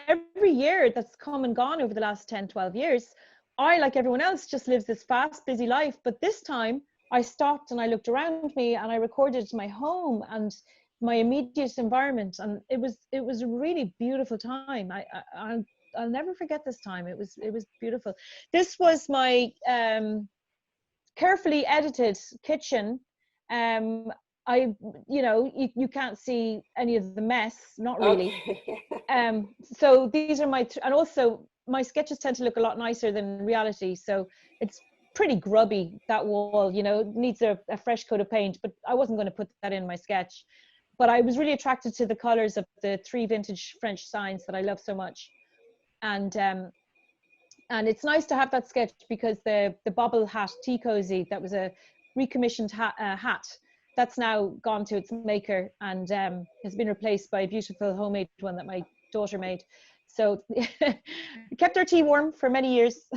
Speaker 2: every year that's come and gone over the last 10, 12 years, I, like everyone else, just lives this fast, busy life. But this time I stopped and I looked around me and I recorded my home and my immediate environment. And it was a really beautiful time. I'll never forget this time. It was beautiful. This was my carefully edited kitchen. You can't see any of the mess, not really. Okay. So these are and also my sketches tend to look a lot nicer than reality. So it's pretty grubby, that wall, needs a fresh coat of paint, but I wasn't going to put that in my sketch. But I was really attracted to the colors of the 3 vintage French signs that I love so much. And it's nice to have that sketch because the bobble hat tea cozy, that was a recommissioned hat, that's now gone to its maker and has been replaced by a beautiful homemade one that my daughter made. So kept our tea warm for many years.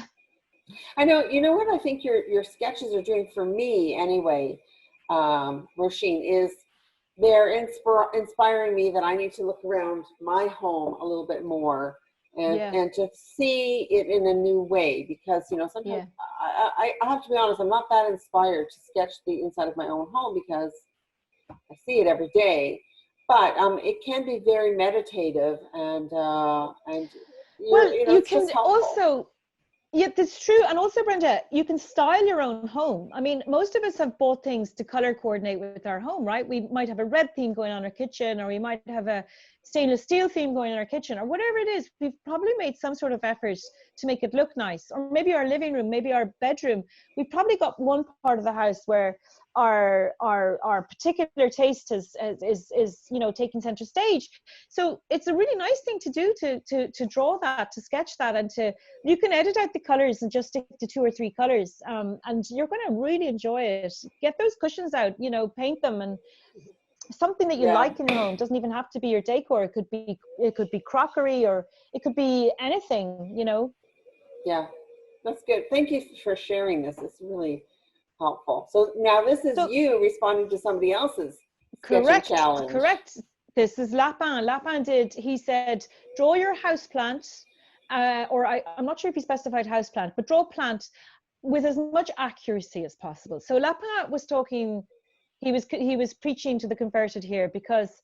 Speaker 1: I know. You know what I think your sketches are doing for me anyway, Róisín, is they're inspiring me that I need to look around my home a little bit more and to see it in a new way, because sometimes I have to be honest, I'm not that inspired to sketch the inside of my own home because I see it every day. But it can be very meditative and
Speaker 2: you can also. Yeah, that's true. And also, Brenda, you can style your own home. I mean, most of us have bought things to color coordinate with our home, right? We might have a red theme going on our kitchen, or we might have a stainless steel theme going on our kitchen, or whatever it is. We've probably made some sort of effort to make it look nice. Or maybe our living room, maybe our bedroom. We've probably got one part of the house where our particular taste is taking center stage. So it's a really nice thing to do to draw that, to sketch that, and you can edit out the colors and just stick to 2 or 3 colors, and you're going to really enjoy it. Get those cushions out, paint them, and something that you like in your home. Doesn't even have to be your decor. It could be crockery, or it could be anything.
Speaker 1: Yeah, that's good. Thank you for sharing this. It's really helpful. So now this is you responding to somebody else's sketching challenge.
Speaker 2: Correct. This is Lapin. Lapin he said, draw your house plant, I'm not sure if he specified house plant, but draw a plant with as much accuracy as possible. So Lapin was talking, he was preaching to the converted here, because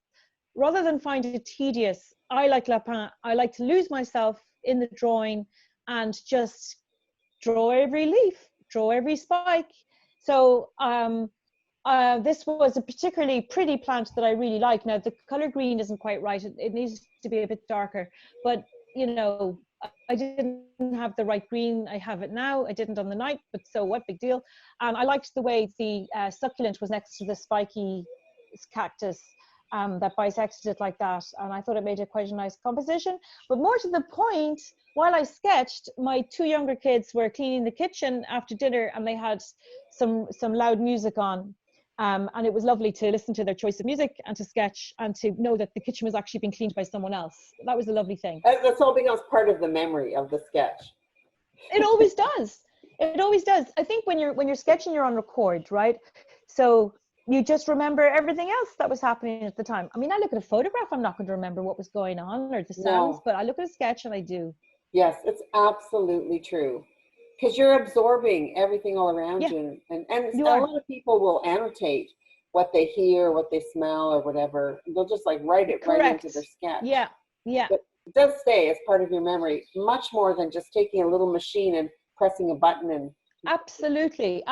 Speaker 2: rather than find it tedious, I like Lapin, I like to lose myself in the drawing and just draw every leaf, draw every spike. So this was a particularly pretty plant that I really like. Now the color green isn't quite right, it needs to be a bit darker, but you know, I didn't have the right green. I have it now. I didn't on the night, but so what, big deal. I liked the way the succulent was next to the spiky cactus that bisected it like that, and I thought it made it quite a nice composition. But more to the point, while I sketched, my two younger kids were cleaning the kitchen after dinner, and they had some loud music on. And it was lovely to listen to their choice of music and to sketch and to know that the kitchen was actually being cleaned by someone else. That was a lovely thing.
Speaker 1: That's all becomes part of the memory of the sketch.
Speaker 2: It always does. It always does. I think when you're sketching, you're on record, right? So you just remember everything else that was happening at the time. I mean, I look at a photograph, I'm not going to remember what was going on or the sounds, but I look at a sketch and I do.
Speaker 1: Yes, it's absolutely true. Because you're absorbing everything all around you. And a lot of people will annotate what they hear, what they smell, or whatever. They'll just like write it right into their sketch.
Speaker 2: Yeah.
Speaker 1: But it does stay as part of your memory, much more than just taking a little machine and pressing a button. And
Speaker 2: absolutely.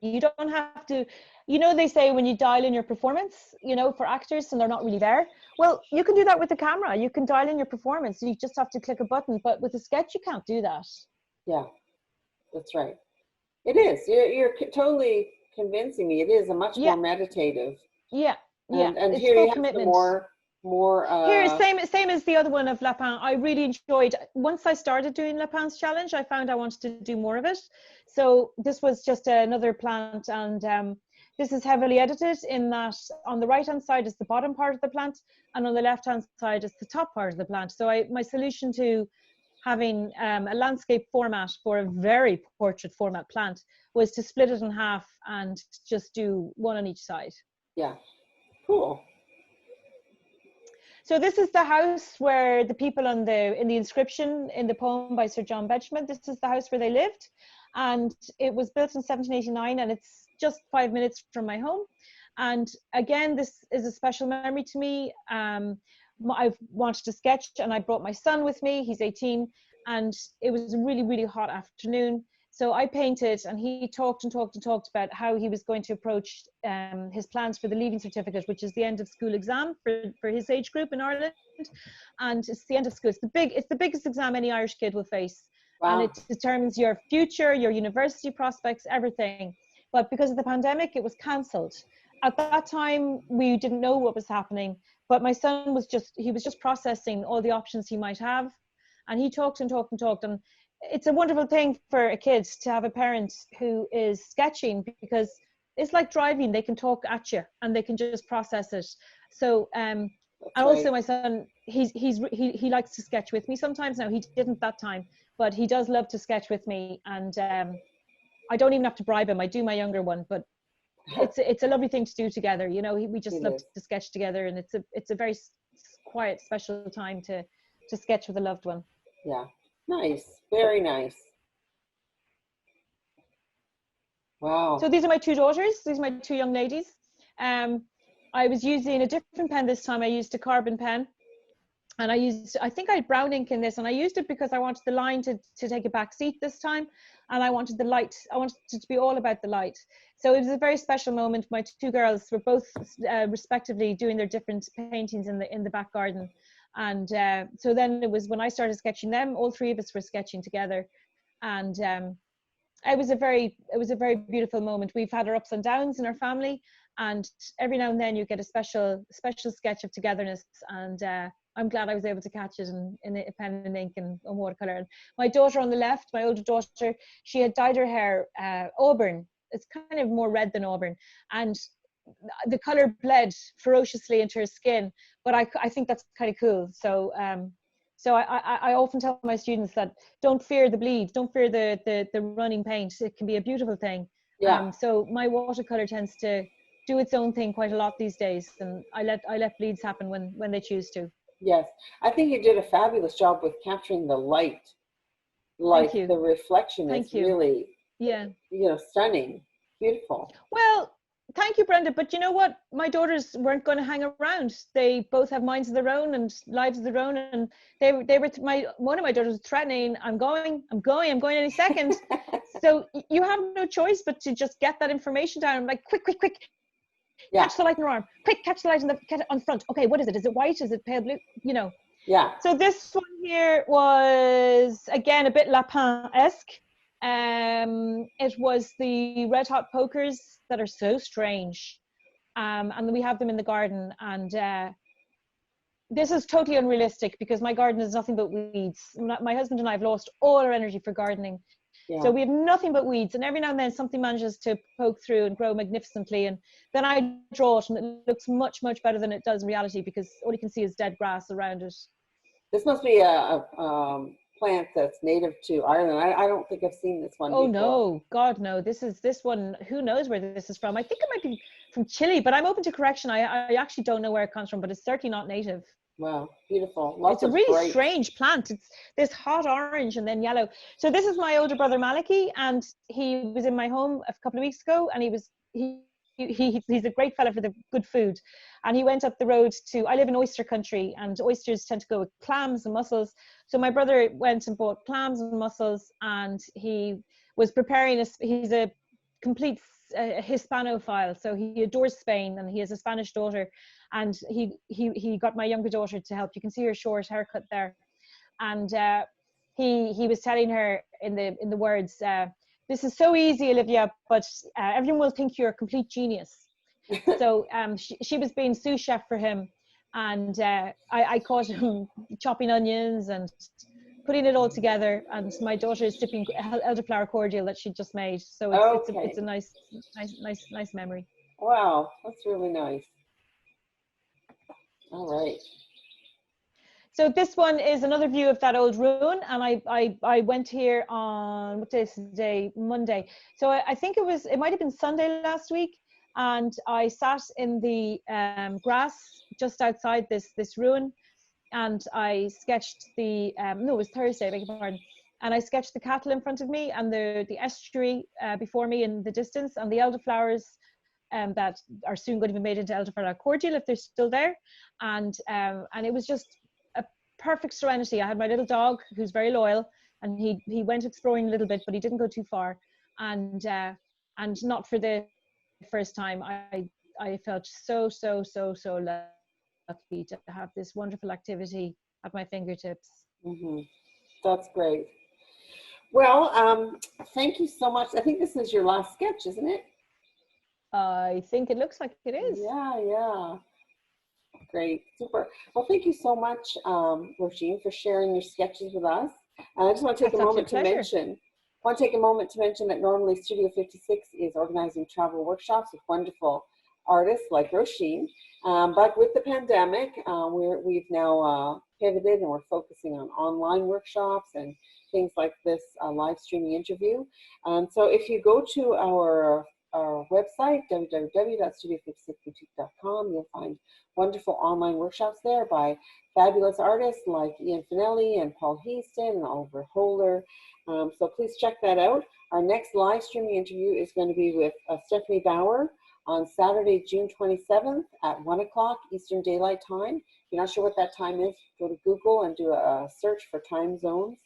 Speaker 2: You don't have to, you know, they say when you dial in your performance, you know, for actors and they're not really there. Well, you can do that with the camera. You can dial in your performance. You just have to click a button. But with a sketch, you can't do that. Yeah.
Speaker 1: That's right. It is. You're totally convincing me. It is a much more meditative.
Speaker 2: Yeah.
Speaker 1: And here you have the more.
Speaker 2: Here, same as the other one of Lapin. I really enjoyed. Once I started doing Lapin's challenge, I found I wanted to do more of it. So this was just another plant, and this is heavily edited in that on the right hand side is the bottom part of the plant, and on the left hand side is the top part of the plant. So my solution to having a landscape format for a very portrait format plant was to split it in half and just do one on each side.
Speaker 1: Yeah, cool.
Speaker 2: So this is the house where the people in the inscription in the poem by Sir John Betjeman, this is the house where they lived, and it was built in 1789, and it's just 5 minutes from my home. And again, this is a special memory to me. I've wanted to sketch, and I brought my son with me. He's 18, and it was a really, really hot afternoon. So I painted, and he talked about how he was going to approach his plans for the Leaving Certificate, which is the end of school exam for his age group in Ireland. And it's the end of school. It's the biggest exam any Irish kid will face. Wow. And it determines your future, your university prospects, everything. But because of the pandemic, it was cancelled. At that time, we didn't know what was happening, but my son was just processing all the options he might have. And he talked. And it's a wonderful thing for a kid to have a parent who is sketching, because it's like driving. They can talk at you and they can just process it. So, and also my son, he likes to sketch with me sometimes. Now, he didn't that time, but he does love to sketch with me. And I don't even have to bribe him. I do my younger one, but it's a lovely thing to do together. You know, we just love to sketch together, and it's a very quiet, special time to sketch with a loved one.
Speaker 1: Yeah, nice, very nice. Wow.
Speaker 2: So these are my two daughters. These are my two young ladies. I was using a different pen this time. I used a carbon pen, and I think I had brown ink in this, and I used it because I wanted the line to take a back seat this time, and I wanted the light. I wanted it to be all about the light. So it was a very special moment. My two girls were both respectively doing their different paintings in the back garden. And so then it was when I started sketching them, all three of us were sketching together. And it was a very beautiful moment. We've had our ups and downs in our family, and every now and then you get a special sketch of togetherness. And I'm glad I was able to catch it in a pen and ink and watercolor. And my daughter on the left, my older daughter, she had dyed her hair auburn. It's kind of more red than auburn, and the color bled ferociously into her skin, but I think that's kind of cool. So I often tell my students that don't fear the bleed, don't fear the running paint. It can be a beautiful thing.
Speaker 1: Yeah.
Speaker 2: So my watercolor tends to do its own thing quite a lot these days, and I let bleeds happen when they choose to.
Speaker 1: Yes, I think you did a fabulous job with capturing the light.
Speaker 2: Thank
Speaker 1: Like
Speaker 2: you.
Speaker 1: the reflection is
Speaker 2: Thank you.
Speaker 1: really,
Speaker 2: Yeah.
Speaker 1: stunning, beautiful.
Speaker 2: Well, thank you, Brenda. But you know what? My daughters weren't going to hang around. They both have minds of their own and lives of their own. And they were one of my daughters was threatening, I'm going any second. So you have no choice but to just get that information down. I'm like, quick,
Speaker 1: Yeah.
Speaker 2: catch the light in your arm. Quick, catch the light on front. Okay, what is it? Is it white? Is it pale blue?
Speaker 1: Yeah.
Speaker 2: So this one here was, again, a bit Lapin-esque. It was the red hot pokers that are so strange. And we have them in the garden. And this is totally unrealistic because my garden is nothing but weeds. My husband and I have lost all our energy for gardening.
Speaker 1: Yeah.
Speaker 2: So we have nothing but weeds, and every now and then something manages to poke through and grow magnificently, and then I draw it and it looks much, much better than it does in reality because all you can see is dead grass around it.
Speaker 1: This must be a plant that's native to Ireland. I don't think I've seen this one before.
Speaker 2: No, God, no. This one, who knows where this is from? I think it might be from Chile, but I'm open to correction. I actually don't know where it comes from, but it's certainly not native.
Speaker 1: Wow, beautiful.
Speaker 2: It's a really strange plant. It's this hot orange and then yellow. So this is my older brother Maliki, and he was in my home a couple of weeks ago, and he's a great fella for the good food. And he went up the road I live in oyster country, and oysters tend to go with clams and mussels. So my brother went and bought clams and mussels, and he was preparing he's a complete Hispanophile, so he adores Spain, and he has a Spanish daughter, and he got my younger daughter to help. You can see her short haircut there, and he was telling her in the words, this is so easy, Olivia, but everyone will think you're a complete genius. So she was being sous chef for him, and I caught him chopping onions and putting it all together, and my daughter is sipping elderflower cordial that she just made. So it's a nice memory.
Speaker 1: Wow, that's really nice. All right.
Speaker 2: So this one is another view of that old ruin, and I went here on, what day is today? Monday. So I think it might have been Sunday last week, and I sat in the grass just outside this ruin, and I sketched it was Thursday, I beg your pardon, and I sketched the cattle in front of me and the estuary before me in the distance, and the elderflowers that are soon going to be made into elderflower cordial if they're still there, and it was just a perfect serenity. I had my little dog who's very loyal, and he went exploring a little bit, but he didn't go too far, and not for the first time I felt so lucky to have this wonderful activity at my fingertips.
Speaker 1: Mm-hmm. That's great. Well, thank you so much. I think this is your last sketch, isn't it?
Speaker 2: I think it looks like it is.
Speaker 1: Yeah. Great, super. Well, thank you so much, Róisín, for sharing your sketches with us. And I just want to take a moment to mention that normally Studio 56 is organizing travel workshops with wonderful artists like Róisín. But with the pandemic, we've now pivoted, and we're focusing on online workshops and things like this live streaming interview. So if you go to our website, www.studio56boutique.com, you'll find wonderful online workshops there by fabulous artists like Ian Finelli and Paul Heaston and Oliver Holer. So please check that out. Our next live streaming interview is going to be with Stephanie Bauer on Saturday, June 27th at 1 o'clock Eastern Daylight Time. If you're not sure what that time is, go to Google and do a search for time zones.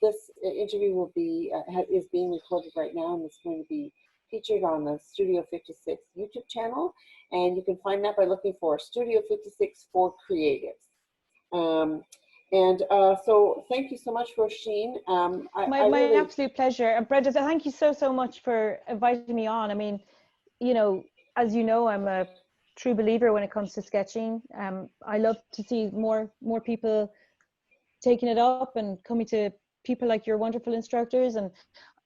Speaker 1: This interview is being recorded right now, and it's going to be featured on the Studio 56 YouTube channel, and you can find that by looking for Studio 56 for Creatives. So thank you so much, Róisín.
Speaker 2: My absolute pleasure. And Brenda, thank you so much for inviting me on. I mean, as you know, I'm a true believer when it comes to sketching. I love to see more people taking it up and coming to people like your wonderful instructors. And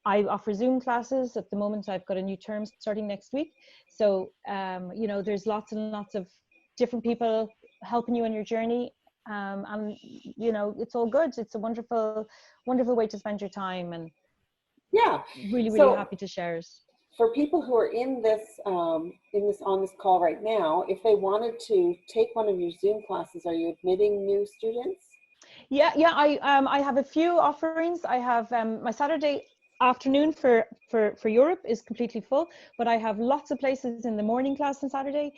Speaker 2: I offer Zoom classes at the moment. I've got a new term starting next week. So, there's lots and lots of different people helping you on your journey. And it's all good. It's a wonderful way to spend your time, and
Speaker 1: yeah,
Speaker 2: really happy to share it.
Speaker 1: for people who are in this on this call right now, if they wanted to take one of your Zoom classes, are you admitting new students?
Speaker 2: Yeah, I have a few offerings. I have my Saturday afternoon for Europe is completely full, but I have lots of places in the morning class on Saturday.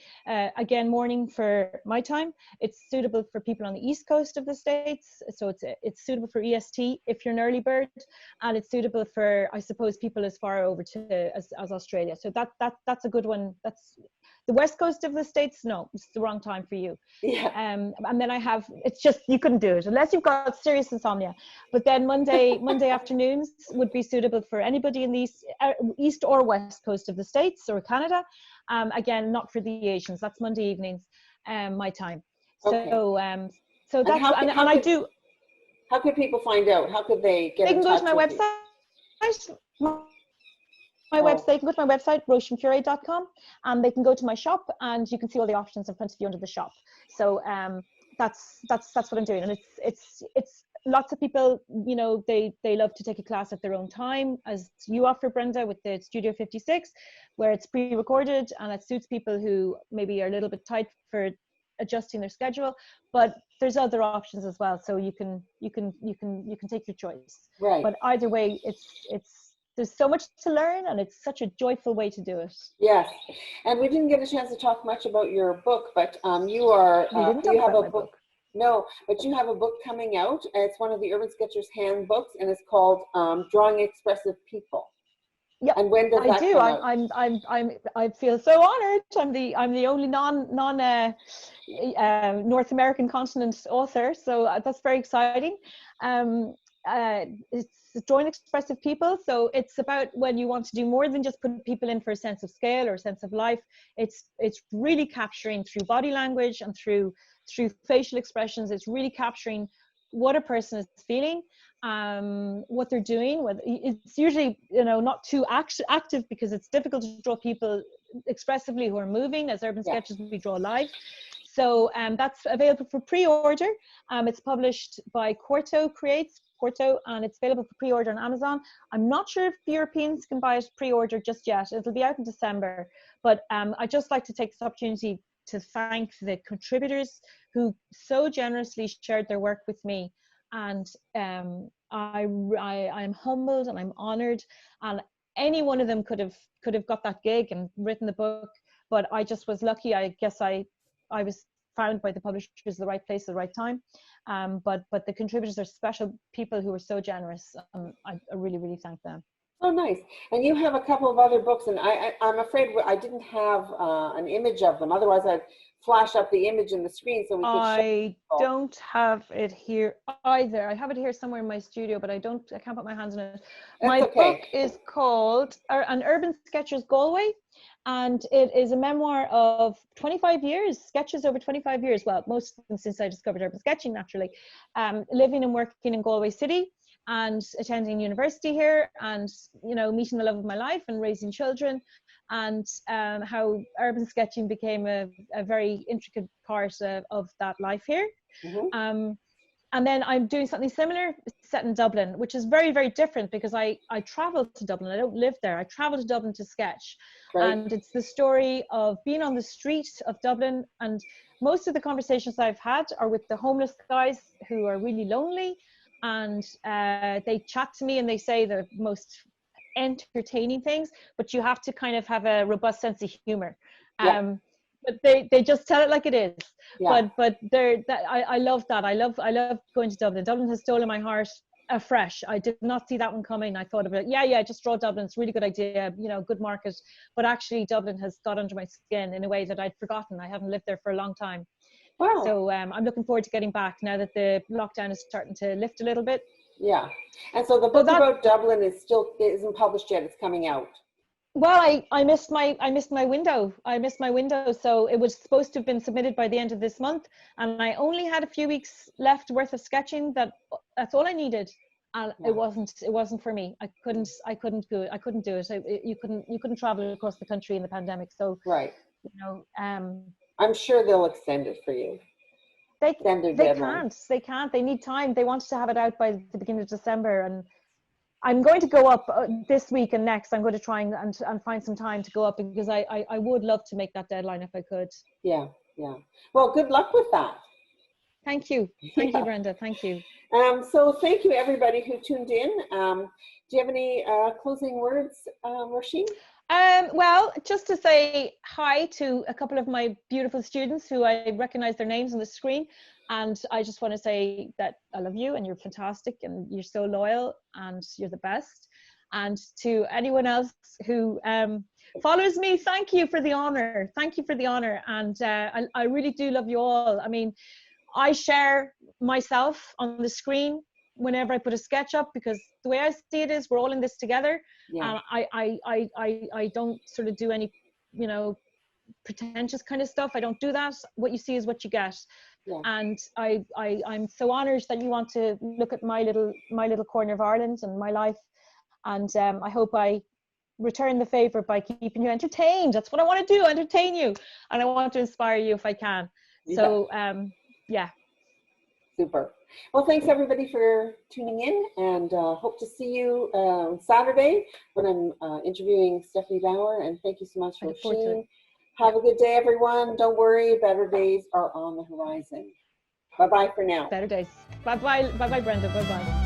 Speaker 2: Again, morning for my time. It's suitable for people on the east coast of the States, so it's suitable for EST if you're an early bird, and it's suitable for, I suppose, people as far over to as Australia. So that's a good one. That's the west coast of the States. No, it's the wrong time for you.
Speaker 1: Yeah.
Speaker 2: And then I have, it's just, you couldn't do it unless you've got serious insomnia. But then Monday afternoons would be suitable for anybody in the east or west coast of the States or Canada. Again, not for the Asians. That's Monday evenings, my time.
Speaker 1: Okay.
Speaker 2: So that's, I do.
Speaker 1: How could people find out? How could they get in touch with you?
Speaker 2: They can go to my website. They can go to my website, roisincuré.com, and they can go to my shop, and you can see all the options in front of you under the shop. So that's what I'm doing, and it's lots of people, you know, they love to take a class at their own time, as you offer, Brenda, with the Studio 56, where it's pre-recorded and it suits people who maybe are a little bit tight for adjusting their schedule. But there's other options as well, so you can take your choice.
Speaker 1: Right.
Speaker 2: But either way, there's so much to learn, and it's such a joyful way to do it.
Speaker 1: Yes, and we didn't get a chance to talk much about your book, but you have a book. No, but you have a book coming out. It's one of the Urban Sketchers handbooks, and it's called Drawing Expressive People.
Speaker 2: Yeah,
Speaker 1: and when does that come
Speaker 2: out? I feel so honored. I'm the only non North American continent author, so that's very exciting. It's Drawing Expressive People, so it's about when you want to do more than just put people in for a sense of scale or a sense of life. It's really capturing through body language and through facial expressions. It's really capturing what a person is feeling, what they're doing. It's usually, you know, not too active, because it's difficult to draw people expressively who are moving. As Urban Sketches, we draw live. So that's available for pre-order. It's published by Quarto Creates, and it's available for pre-order on Amazon. I'm not sure if Europeans can buy it pre-order just yet. It'll be out in December. But I'd just like to take this opportunity to thank the contributors who so generously shared their work with me. And I'm humbled and I'm honored. And any one of them could have got that gig and written the book. But I just was lucky. I guess I was found by the publishers at the right place at the right time. But the contributors are special people who were so generous. I really, really thank them.
Speaker 1: Oh, nice. And you have a couple of other books, and I'm afraid I didn't have an image of them. Otherwise, I'd flash up the image in the screen so we could show
Speaker 2: I don't have it here either. I have it here somewhere in my studio, but I can't put my hands on it. My book is called An Urban Galway, and it is a memoir of 25 years, sketches over 25 years. Well, most of them since I discovered urban sketching, naturally. Living and working in Galway City, and attending university here, and, you know, meeting the love of my life and raising children, and how urban sketching became a very intricate part of that life here. Mm-hmm. And then I'm doing something similar set in Dublin, which is very, very different, because I travel to Dublin. I don't live there. I travel to Dublin to sketch. Right. And it's the story of being on the street of Dublin. And most of the conversations I've had are with the homeless guys who are really lonely. And they chat to me and they say the most entertaining things, but you have to kind of have a robust sense of humor. Yeah. But they just tell it like it is. Yeah. But I love that. I love going to Dublin. Dublin has stolen my heart afresh. I did not see that one coming. I thought about, just draw Dublin. It's a really good idea, you know, good market. But actually Dublin has got under my skin in a way that I'd forgotten. I haven't lived there for a long time. Wow. So I'm looking forward to getting back now that the lockdown is starting to lift a little bit. Yeah.
Speaker 1: And so the book about Dublin isn't published yet. It's coming out.
Speaker 2: Well, I missed my window. So it was supposed to have been submitted by the end of this month, and I only had a few weeks left worth of sketching. That's all I needed, and yeah. It wasn't for me. I couldn't do it. You couldn't travel across the country in the pandemic. So
Speaker 1: right.
Speaker 2: You know,
Speaker 1: I'm sure they'll extend it for you.
Speaker 2: They can't. They need time. They wanted to have it out by the beginning of December, and I'm going to go up this week and next. I'm going to try and find some time to go up, because I would love to make that deadline if I could.
Speaker 1: Yeah, yeah. Well, good luck with that.
Speaker 2: Thank you. Thank you, Brenda. Thank you.
Speaker 1: So thank you, everybody who tuned in. Do you have any closing words, Róisín?
Speaker 2: Well, just to say hi to a couple of my beautiful students who I recognize their names on the screen. And I just want to say that I love you, and you're fantastic, and you're so loyal, and you're the best. And to anyone else who follows me, thank you for the honor. Thank you for the honor. And I really do love you all. I mean, I share myself on the screen whenever I put a sketch up, because the way I see it is we're all in this together.
Speaker 1: Yeah.
Speaker 2: I don't sort of do any, you know, pretentious kind of stuff. I don't do that. What you see is what you get.
Speaker 1: Yeah.
Speaker 2: And I'm so honored that you want to look at my little corner of Ireland and my life. And I hope I return the favor by keeping you entertained. That's what I want to do, entertain you. And I want to inspire you if I can.
Speaker 1: Yeah.
Speaker 2: So yeah.
Speaker 1: Super. Well, thanks everybody for tuning in, and hope to see you Saturday when I'm interviewing Stephanie Bauer. And thank you so much, Róisín. Have a good day, everyone. Don't worry, better days are on the horizon. Bye-bye for now.
Speaker 2: Better days. Bye-bye. Bye-bye, Brenda. Bye-bye.